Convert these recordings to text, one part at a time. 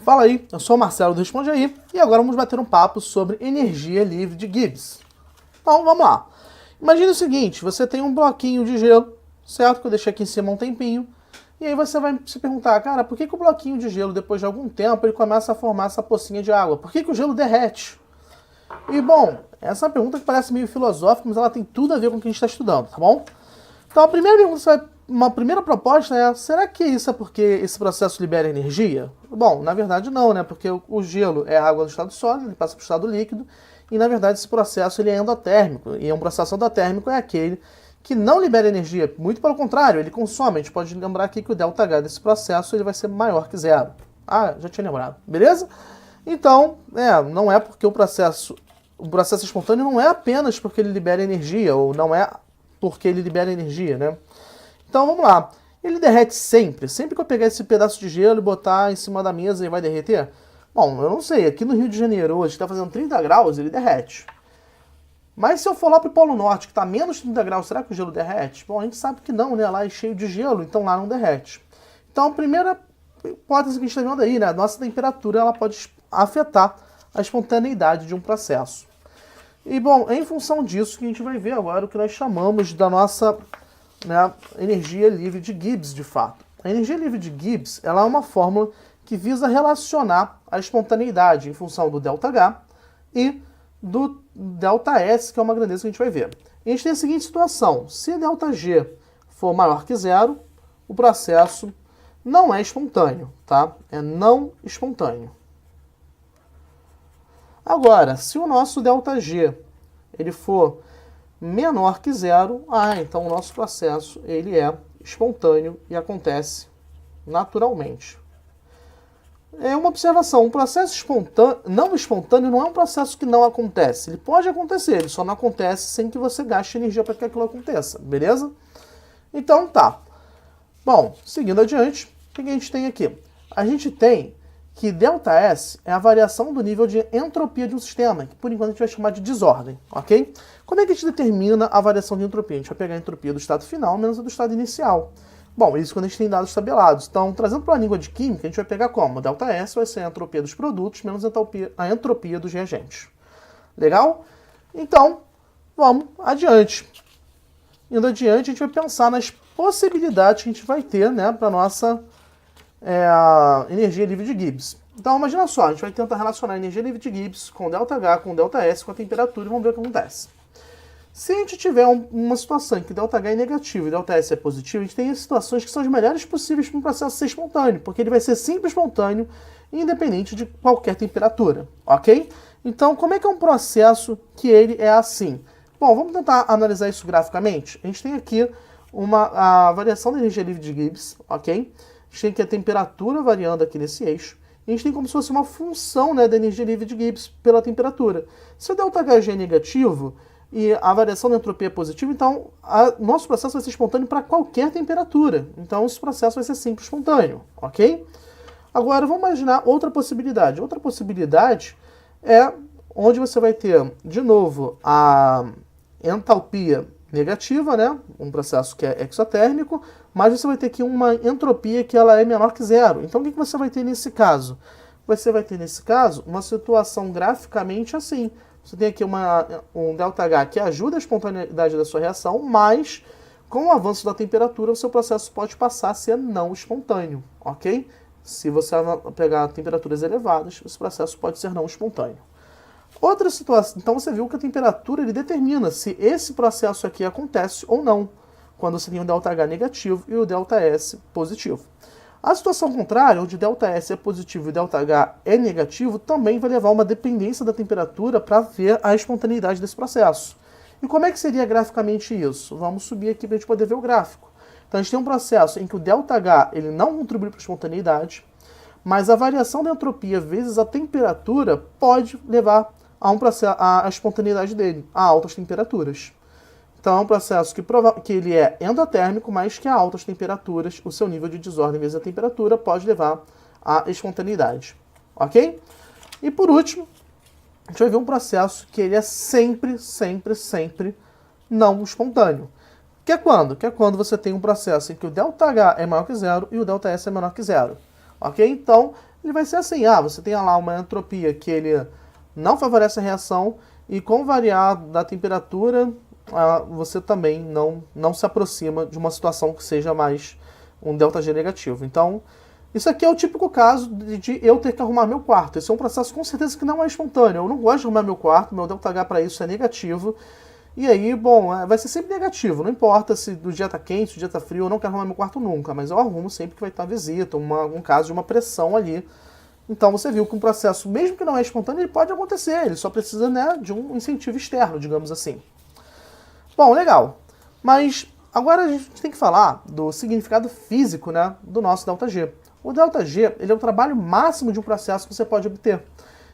Fala aí, eu sou o Marcelo do Responde Aí e agora vamos bater um papo sobre energia livre de Gibbs. Então vamos lá. Imagine o seguinte, você tem um bloquinho de gelo, certo? Que eu deixei aqui em cima um tempinho. E aí você vai se perguntar, cara, por que o bloquinho de gelo, depois de algum tempo, ele começa a formar essa pocinha de água? Por que o gelo derrete? E bom, essa é uma pergunta que parece meio filosófica, mas ela tem tudo a ver com o que a gente está estudando, tá bom? Então a primeira pergunta, uma primeira proposta é, será que isso é porque esse processo libera energia? Bom, na verdade não, né? Porque o gelo é água do estado sólido, ele passa para o estado líquido, e na verdade esse processo ele é endotérmico, e um processo endotérmico é aquele que não libera energia, muito pelo contrário, ele consome. A gente pode lembrar aqui que o ΔH desse processo ele vai ser maior que zero. Ah, já tinha lembrado, beleza? Então, não é porque o processo espontâneo não é apenas porque ele libera energia, ou não é porque ele libera energia, né? Então vamos lá. Ele derrete sempre? Sempre que eu pegar esse pedaço de gelo e botar em cima da mesa, ele vai derreter? Bom, eu não sei. Aqui no Rio de Janeiro hoje está fazendo 30 graus, ele derrete. Mas se eu for lá para o Polo Norte, que está menos 30 graus, será que o gelo derrete? Bom, a gente sabe que não, né? Lá é cheio de gelo, então lá não derrete. Então a primeira hipótese que a gente está vendo aí, né? A nossa temperatura ela pode afetar a espontaneidade de um processo. E bom, em função disso que a gente vai ver agora o que nós chamamos da nossa energia livre de Gibbs, de fato. A energia livre de Gibbs ela é uma fórmula que visa relacionar a espontaneidade em função do ΔH e do ΔS, que é uma grandeza que a gente vai ver. A gente tem a seguinte situação, se ΔG for maior que zero, o processo não é espontâneo, tá? É não espontâneo. Agora, se o nosso ΔG ele for menor que zero, então o nosso processo ele é espontâneo e acontece naturalmente. É uma observação, um processo não espontâneo não é um processo que não acontece. Ele pode acontecer, ele só não acontece sem que você gaste energia para que aquilo aconteça, beleza? Então tá. Bom, seguindo adiante, o que a gente tem aqui? A gente tem que ΔS é a variação do nível de entropia de um sistema, que por enquanto a gente vai chamar de desordem, ok? Como é que a gente determina a variação de entropia? A gente vai pegar a entropia do estado final menos a do estado inicial. Bom, isso quando a gente tem dados tabelados. Então, trazendo para a língua de química, a gente vai pegar como? ΔS vai ser a entropia dos produtos menos a entropia dos reagentes. Legal? Então, vamos adiante. Indo adiante, a gente vai pensar nas possibilidades que a gente vai ter, né, para a nossa energia livre de Gibbs. Então, imagina só, a gente vai tentar relacionar a energia livre de Gibbs com ΔH, com ΔS, com a temperatura e vamos ver o que acontece. Se a gente tiver uma situação em que ΔH é negativo e ΔS é positivo, a gente tem situações que são as melhores possíveis para um processo ser espontâneo, porque ele vai ser sempre espontâneo, independente de qualquer temperatura, ok? Então, como é que é um processo que ele é assim? Bom, vamos tentar analisar isso graficamente. A gente tem aqui a variação da energia livre de Gibbs, ok? A gente tem aqui a temperatura variando aqui nesse eixo. A gente tem como se fosse uma função, né, da energia livre de Gibbs pela temperatura. Se o ΔHG é negativo e a variação da entropia é positiva, então nosso processo vai ser espontâneo para qualquer temperatura. Então esse processo vai ser sempre espontâneo, ok? Agora vamos imaginar outra possibilidade. Outra possibilidade é onde você vai ter, de novo, a entalpia negativa, né? Um processo que é exotérmico, mas você vai ter aqui uma entropia que ela é menor que zero. Então o que você vai ter nesse caso? Você vai ter nesse caso uma situação graficamente assim. Você tem aqui um ΔH que ajuda a espontaneidade da sua reação, mas com o avanço da temperatura o seu processo pode passar a ser não espontâneo, ok? Se você pegar temperaturas elevadas, esse processo pode ser não espontâneo. Outra situação, então você viu que a temperatura ele determina se esse processo aqui acontece ou não, quando você tem o ΔH negativo e o ΔS positivo. A situação contrária, onde ΔS é positivo e ΔH é negativo, também vai levar uma dependência da temperatura para ver a espontaneidade desse processo. E como é que seria graficamente isso? Vamos subir aqui para a gente poder ver o gráfico. Então a gente tem um processo em que o ΔH ele não contribui para a espontaneidade, mas a variação da entropia vezes a temperatura pode levar a espontaneidade dele, a altas temperaturas. Então é um processo que ele é endotérmico, mas que a altas temperaturas, o seu nível de desordem vezes a temperatura pode levar à espontaneidade. Ok? E por último, a gente vai ver um processo que ele é sempre não espontâneo. Que é quando? Que é quando você tem um processo em que o ΔH é maior que zero e o ΔS é menor que zero. Ok? Então, ele vai ser assim, você tem lá uma entropia que ele não favorece a reação e com o variar da temperatura, você também não se aproxima de uma situação que seja mais um ΔG negativo. Então, isso aqui é o típico caso de eu ter que arrumar meu quarto. Esse é um processo com certeza que não é espontâneo. Eu não gosto de arrumar meu quarto, meu ΔH para isso é negativo. E aí, bom, vai ser sempre negativo. Não importa se o dia tá quente, se o dia tá frio, eu não quero arrumar meu quarto nunca. Mas eu arrumo sempre que vai estar visita, um caso de uma pressão ali. Então você viu que um processo, mesmo que não é espontâneo, ele pode acontecer. Ele só precisa, né, de um incentivo externo, digamos assim. Bom, legal. Mas agora a gente tem que falar do significado físico, né, do nosso ΔG. O ΔG, ele é o trabalho máximo de um processo que você pode obter.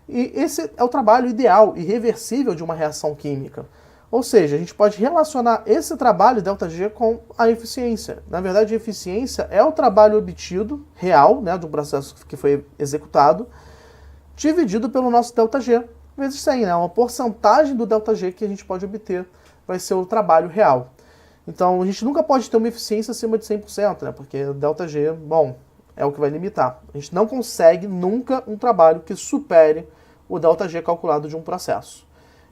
E esse é o trabalho ideal e reversível de uma reação química. Ou seja, a gente pode relacionar esse trabalho ΔG com a eficiência. Na verdade, a eficiência é o trabalho obtido, real, né, de um processo que foi executado, dividido pelo nosso ΔG, vezes 100, né? Uma porcentagem do ΔG que a gente pode obter vai ser o trabalho real. Então, a gente nunca pode ter uma eficiência acima de 100%, né? Porque o ΔG, bom, é o que vai limitar. A gente não consegue nunca um trabalho que supere o ΔG calculado de um processo.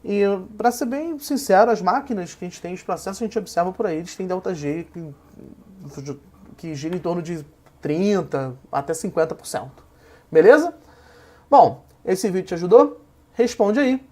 E, para ser bem sincero, as máquinas que a gente tem, os processos que a gente observa por aí, eles têm ΔG que gira em torno de 30% até 50%. Beleza? Bom, esse vídeo te ajudou? Responde aí.